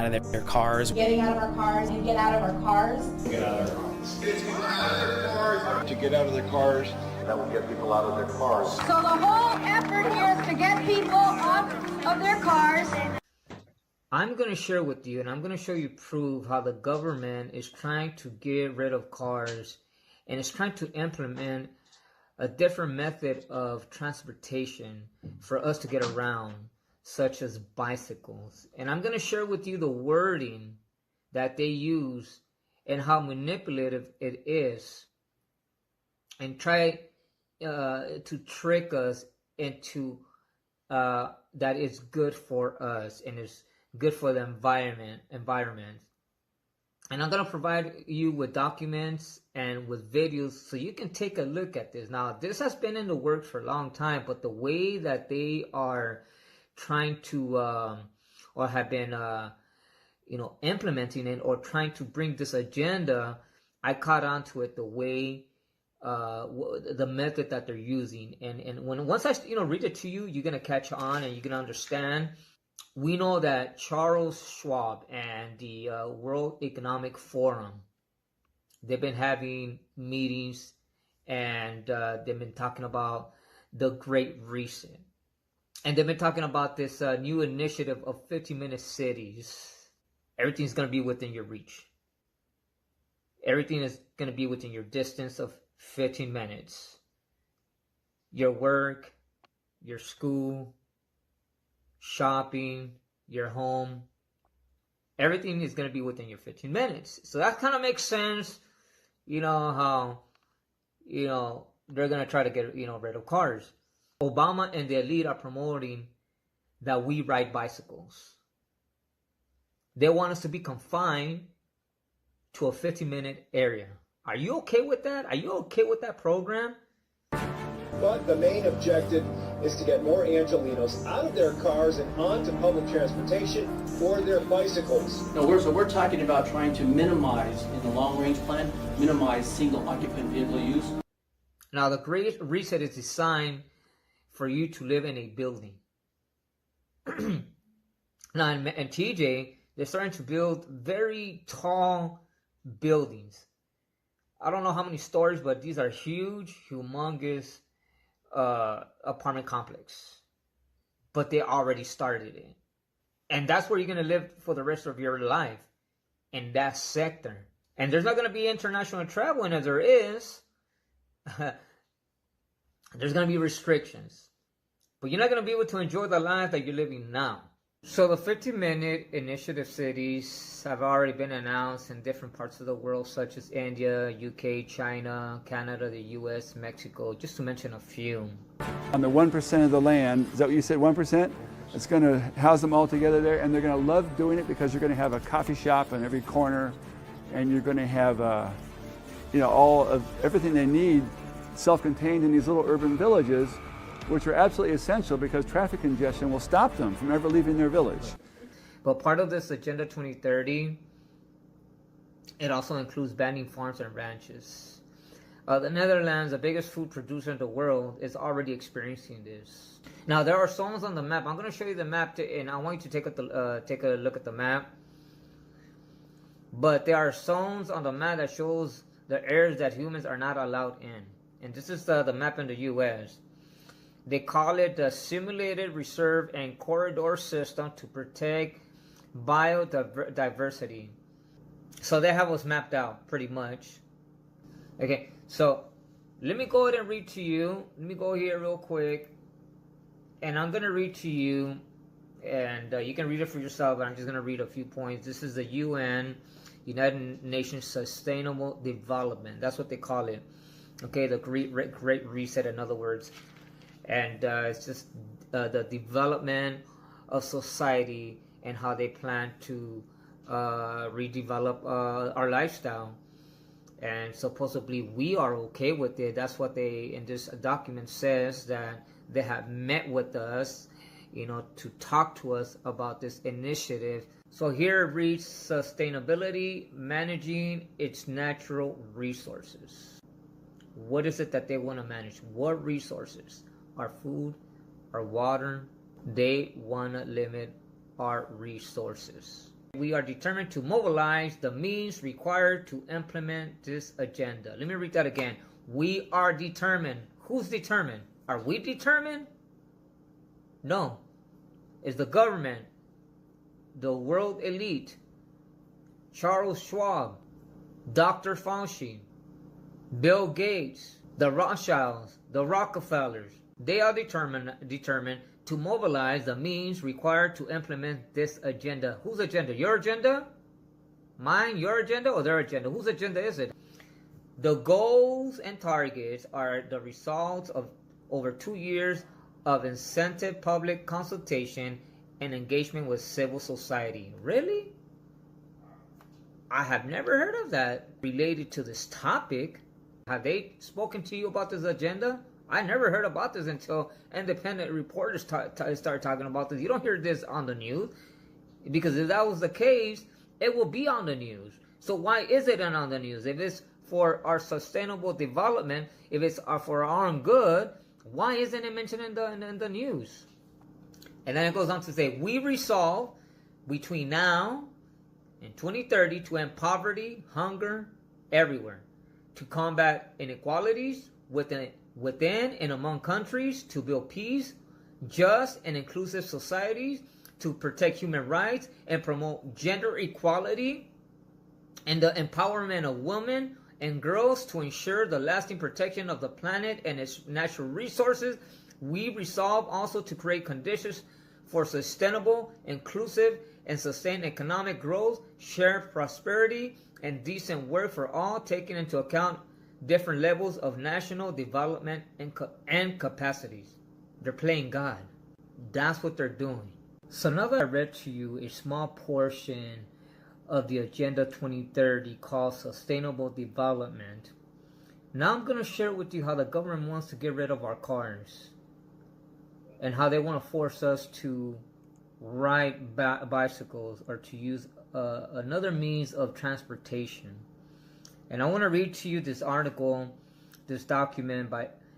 out of their cars. Getting out of our cars and get out of our cars. Get out of their cars. To get out of their cars. That will get people out of their cars. So the whole effort here is to get people off of their cars. I'm going to share with you, and I'm going to show you proof how the government is trying to get rid of cars and is trying to implement a different method of transportation for us to get around, such as bicycles. And I'm going to share with you the wording that they use and how manipulative it is, and try to trick us into that it's good for us and it's good for the environment. And I'm going to provide you with documents and with videos so you can take a look at this. Now, this has been in the works for a long time, but the way that they are trying to or have been implementing it or trying to bring this agenda, I caught on to it the way the method that they're using. And once I read it to you, you're going to catch on and you're going to understand. We know that Charles Schwab and the World Economic Forum, they've been having meetings, and they've been talking about the Great Reset. And they've been talking about this new initiative of 15-minute cities. Everything's going to be within your reach. Everything is going to be within your distance of 15 minutes. Your work, your school, shopping, your home, everything is going to be within your 15 minutes. So that kind of makes sense, how, they're going to try to get, rid of cars. Obama and the elite are promoting that we ride bicycles. They want us to be confined to a 15-minute area. Are you okay with that? Are you okay with that program? But the main objective is to get more Angelenos out of their cars and onto public transportation or their bicycles. No, we're talking about trying to minimize, in the long-range plan, minimize single-occupant vehicle use. Now, the Great Reset is designed for you to live in a building. Now, in TJ, they're starting to build very tall buildings. I don't know how many stories, but these are huge, humongous apartment complex. But they already started it. And that's where you're going to live for the rest of your life, in that sector. And there's not going to be international travel, and if there is, there's going to be restrictions. But you're not going to be able to enjoy the life that you're living now. So the 15-minute initiative cities have already been announced in different parts of the world, such as India, UK, China, Canada, the US, Mexico, just to mention a few. On the 1% of the land, is that what you said, 1%? It's going to house them all together there, and they're going to love doing it because you're going to have a coffee shop on every corner, and you're going to have, all of everything they need self-contained in these little urban villages, which are absolutely essential because traffic congestion will stop them from ever leaving their village. But part of this Agenda 2030, it also includes banning farms and ranches. The Netherlands, the biggest food producer in the world, is already experiencing this. Now, there are zones on the map. I'm going to show you the map, and I want you to take a look at the map. But there are zones on the map that shows the areas that humans are not allowed in. And this is the map in the U.S. They call it the Simulated Reserve and Corridor System to protect biodiversity. So they have us mapped out pretty much. Okay, so let me go ahead and read to you. Let me go here real quick. And I'm going to read to you. And you can read it for yourself. But I'm just going to read a few points. This is the UN, United Nations Sustainable Development. That's what they call it. Okay, the Great Reset, in other words. And it's just the development of society and how they plan to redevelop our lifestyle. And supposedly we are okay with it. That's what they, in this document, says that they have met with us, to talk to us about this initiative. So here it reads, sustainability, managing its natural resources. What is it that they want to manage? What resources? Our food, our water. They want to limit our resources. We are determined to mobilize the means required to implement this agenda. Let me read that again. We are determined. Who's determined? Are we determined? No. It's the government, the world elite, Charles Schwab, Dr. Fauci, Bill Gates, the Rothschilds, the Rockefellers. They are determined to mobilize the means required to implement this agenda. Whose agenda? Your agenda? Mine? Your agenda? Or their agenda? Whose agenda is it? The goals and targets are the results of over 2 years of incentive public consultation and engagement with civil society. Really? I have never heard of that related to this topic. Have they spoken to you about this agenda? I never heard about this until independent reporters start talking about this. You don't hear this on the news, because if that was the case, it will be on the news. So why is it not on the news? If it's for our sustainable development, if it's for our own good, why isn't it mentioned in the news? And then it goes on to say, we resolve between now and 2030 to end poverty, hunger everywhere, to combat inequalities within and among countries, to build peace, just and inclusive societies, to protect human rights and promote gender equality and the empowerment of women and girls, to ensure the lasting protection of the planet and its natural resources. We resolve also to create conditions for sustainable, inclusive, and sustained economic growth, shared prosperity, and decent work for all, taking into account different levels of national development and capacities. They're playing God. That's what they're doing. So now that I read to you a small portion of the Agenda 2030 called Sustainable Development, now I'm going to share with you how the government wants to get rid of our cars and how they want to force us to ride bicycles or to use another means of transportation. And I want to read to you this article, this document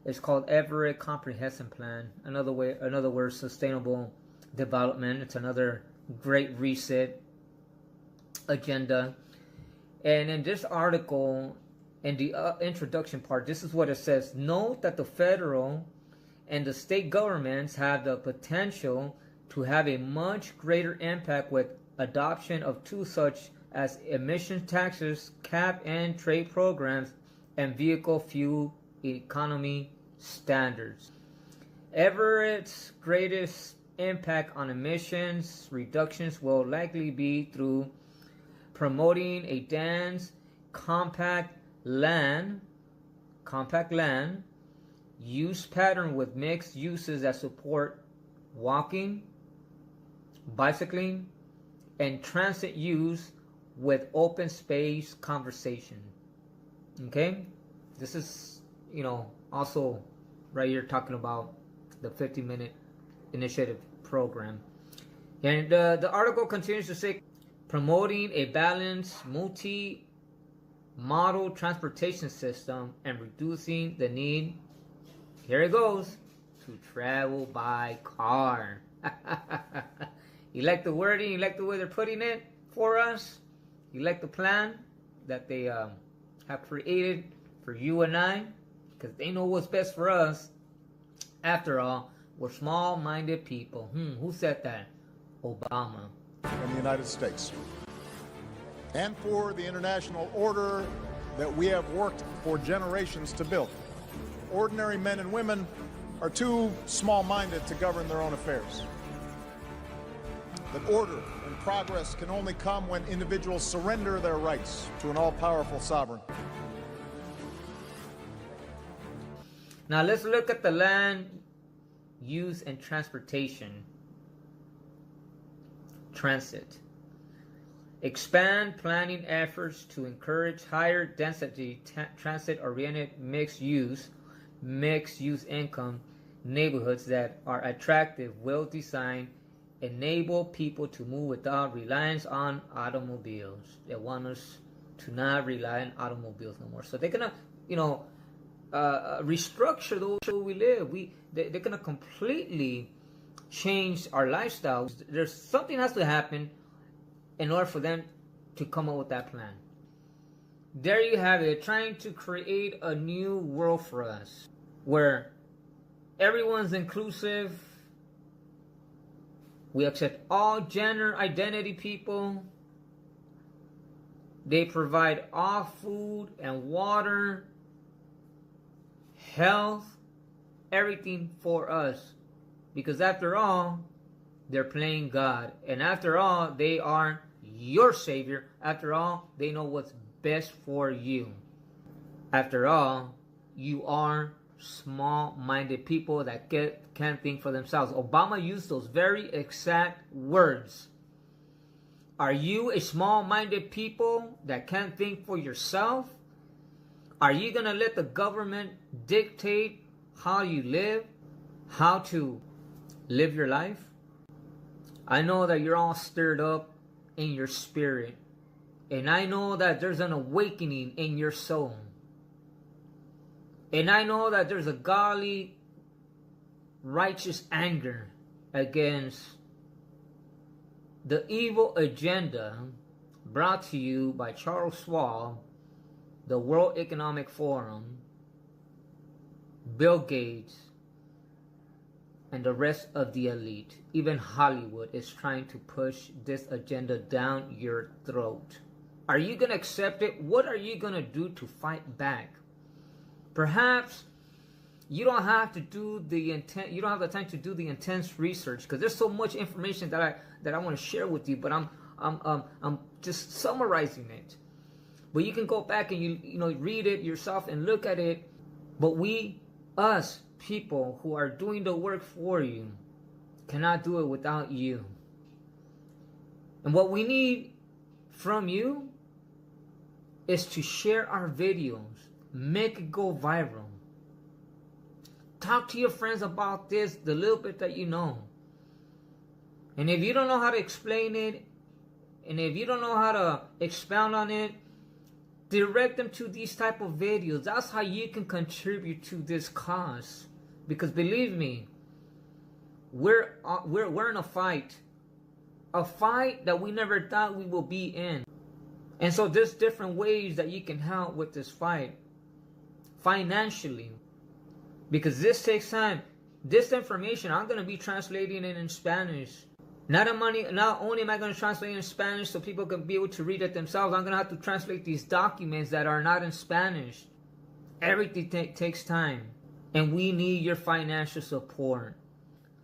it's called Everett Comprehensive Plan. In other words, Sustainable Development. It's another Great Reset agenda. And in this article, in the introduction part, this is what it says. Note that the federal and the state governments have the potential to have a much greater impact with adoption of tools such as emission taxes, cap and trade programs, and vehicle fuel economy standards. Everett's greatest impact on emissions reductions will likely be through promoting a dense, compact land use pattern with mixed uses that support walking, bicycling, and transit use with open space conversation. Okay? This is, also right here talking about the 50-minute initiative program. And the article continues to say, promoting a balanced multi-modal transportation system and reducing the need, here it goes, to travel by car. You like the wording? You like the way they're putting it for us? You like the plan that they have created for you and I? Because they know what's best for us. After all, we're small-minded people. Who said that? Obama. In the United States. And for the international order that we have worked for generations to build. Ordinary men and women are too small-minded to govern their own affairs. That order and progress can only come when individuals surrender their rights to an all-powerful sovereign. Now let's look at the land use and transportation. Transit. Expand planning efforts to encourage higher density transit-oriented mixed-use income neighborhoods that are attractive, well-designed, enable people to move without reliance on automobiles. They want us to not rely on automobiles no more. So they're gonna, restructure the way we live. They're gonna completely change our lifestyles. There's something has to happen in order for them to come up with that plan. There you have it, trying to create a new world for us where everyone's inclusive. We accept all gender identity people. They provide all food and water, health, everything for us. Because after all, they're playing God. And after all, they are your Savior. After all, they know what's best for you. After all, you are small-minded people that can't think for themselves. Obama used those very exact words. Are you a small-minded people that can't think for yourself? Are you going to let the government dictate how you live? How to live your life? I know that you're all stirred up in your spirit. And I know that there's an awakening in your soul. And I know that there's a godly, righteous anger against the evil agenda brought to you by Charles Schwab, the World Economic Forum, Bill Gates, and the rest of the elite. Even Hollywood is trying to push this agenda down your throat. Are you going to accept it? What are you going to do to fight back? Perhaps you don't have to do the you don't have the time to do the intense research, because there's so much information that I want to share with you, but I'm just summarizing it. But you can go back and you know read it yourself and look at it. But us people who are doing the work for you cannot do it without you. And what we need from you is to share our videos, make it go viral. Talk to your friends about this, the little bit that you know. And if you don't know how to explain it, and if you don't know how to expound on it, direct them to these type of videos. That's how you can contribute to this cause. Because believe me, we're in a fight that we never thought we will be in. And so there's different ways that you can help with this fight financially, because this takes time. This information I'm going to be translating it in Spanish. Not only am I going to translate it in Spanish so people can be able to read it themselves, I'm going to have to translate these documents that are not in Spanish. Everything takes time, and we need your financial support.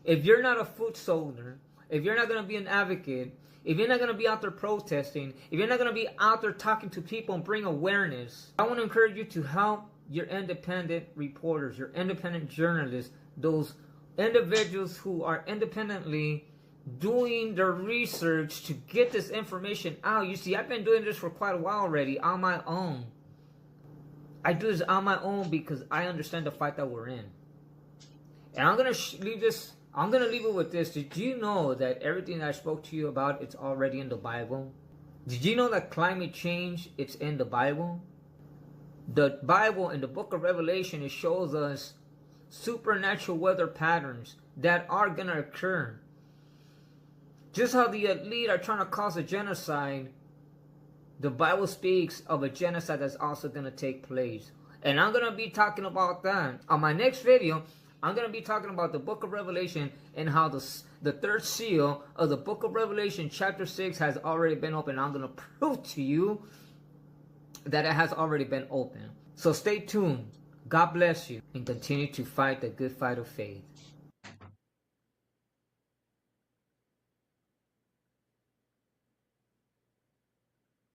If you're not a foot soldier, if you're not going to be an advocate, if you're not going to be out there protesting, if you're not going to be out there talking to people and bring awareness, I want to encourage you to help your independent reporters, your independent journalists, those individuals who are independently doing the research to get this information out. You see, I've been doing this for quite a while already on my own. I do this on my own because I understand the fight that we're in. And I'm going to leave it with this. Did you know that everything that I spoke to you about, it's already in the Bible? Did you know that climate change, it's in the Bible? The Bible, in the book of Revelation, it shows us supernatural weather patterns that are going to occur. Just how the elite are trying to cause a genocide, the Bible speaks of a genocide that's also going to take place. And I'm going to be talking about that. On my next video, I'm going to be talking about the book of Revelation and how the third seal of the book of Revelation, chapter 6, has already been opened. I'm going to prove to you that it has already been opened. So stay tuned. God bless you, and continue to fight the good fight of faith.